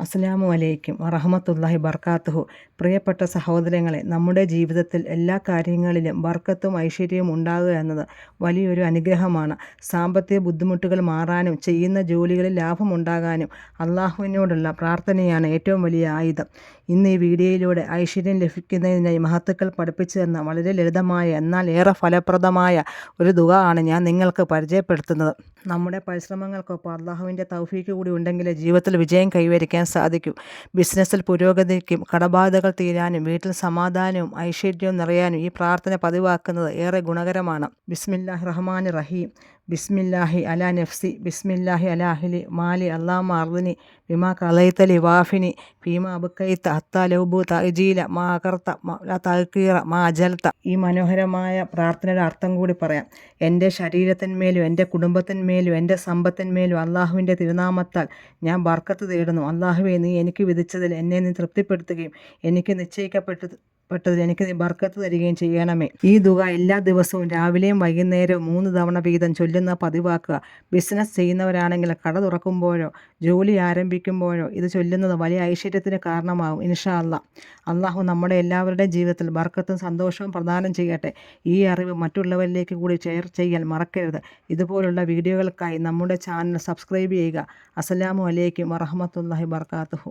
അസ്സലാമു അലൈക്കും വറഹ്മത്തുള്ളാഹി ബർക്കാത്തുഹു. പ്രിയപ്പെട്ട സഹോദരങ്ങളെ, നമ്മുടെ ജീവിതത്തിൽ എല്ലാ കാര്യങ്ങളിലും ബർക്കത്തും ഐശ്വര്യവും ഉണ്ടാകുക എന്നത് വലിയൊരു അനുഗ്രഹമാണ്. സാമ്പത്തിക ബുദ്ധിമുട്ടുകൾ മാറാനും ചെയ്യുന്ന ജോലികളിൽ ലാഭമുണ്ടാകാനും അള്ളാഹുവിനോടുള്ള പ്രാർത്ഥനയാണ് ഏറ്റവും വലിയ ആയുധം. ഇന്ന് ഈ വീഡിയോയിലൂടെ ഐശ്വര്യം ലഭിക്കുന്നതിനായി മഹത്തുക്കൾ പഠിപ്പിച്ചു തന്ന വളരെ ലളിതമായ എന്നാൽ ഏറെ ഫലപ്രദമായ ഒരു ദുആ ആണ് ഞാൻ നിങ്ങൾക്ക് പരിചയപ്പെടുത്തുന്നത്. നമ്മുടെ പരിശ്രമങ്ങൾക്കൊപ്പം അള്ളാഹുവിൻ്റെ തൗഫീക്ക് കൂടി ഉണ്ടെങ്കിലേ ജീവിതത്തിൽ വിജയം കൈവരിക്കാൻ സാധിക്കും. ബിസിനസ്സിൽ പുരോഗതിക്കും കടബാധകൾ തീരാനും വീട്ടിൽ സമാധാനവും ഐശ്വര്യവും നിറയാനും ഈ പ്രാർത്ഥന പതിവാക്കുന്നത് ഏറെ ഗുണകരമാണ്. ബിസ്മില്ലാഹി റഹ്മാനി റഹീം. ബിസ്മില്ലാഹി അലാ നഫ്സി ബിസ്മില്ലാഹി അലാ അഹ്ലി മാലി അല്ലാഹുമ്മ അർദിനി ബിമാ ഖളൈതലി വാഫിനി ഫീമാ അബ്ഖൈത ഹത്താ ലൗബു തഅജീല മാ അഖർത ലാ തഅഖീറ മാ അജൽത. ഈ മനോഹരമായ പ്രാർത്ഥനയുടെ അർത്ഥം കൂടി പറയാം. എൻ്റെ ശരീരത്തിന്മേലും എൻ്റെ കുടുംബത്തിന്മേലും എൻ്റെ സമ്പത്തിന്മേലും അള്ളാഹുവിൻ്റെ തിരുനാമത്താൽ ഞാൻ ബർക്കത്ത് തേടുന്നു. അള്ളാഹുവേ, നീ എനിക്ക് വിധിച്ചതിൽ എന്നെ നീ തൃപ്തിപ്പെടുത്തുകയും എനിക്ക് നിശ്ചയിക്കപ്പെട്ടതിൽ എനിക്ക് നീ ബർക്കത്ത് തരികയും ചെയ്യണമേ. ഈ ദുആ എല്ലാ ദിവസവും രാവിലെയും വൈകുന്നേരവും 3 തവണ വീതം ചൊല്ലുന്ന പതിവാക്കുക. ബിസിനസ് ചെയ്യുന്നവരാണെങ്കിൽ കട തുറക്കുമ്പോഴോ ജോലി ആരംഭിക്കുമ്പോഴോ ഇത് ചൊല്ലുന്നത് വലിയ ഐശ്വര്യത്തിന് കാരണമാകും ഇൻഷാ അല്ലാഹ്. അള്ളാഹു നമ്മുടെ എല്ലാവരുടെയും ജീവിതത്തിൽ ബർക്കത്തും സന്തോഷവും പ്രദാനം ചെയ്യട്ടെ. ഈ അറിവ് മറ്റുള്ളവരിലേക്ക് കൂടി ഷെയർ ചെയ്യാൻ മറക്കരുത്. ഇതുപോലുള്ള വീഡിയോകൾക്കായി നമ്മുടെ ചാനൽ സബ്സ്ക്രൈബ് ചെയ്യുക. അസ്സലാമു അലൈക്കും വറഹ്മത്തുള്ളാഹി വബറകാതുഹു.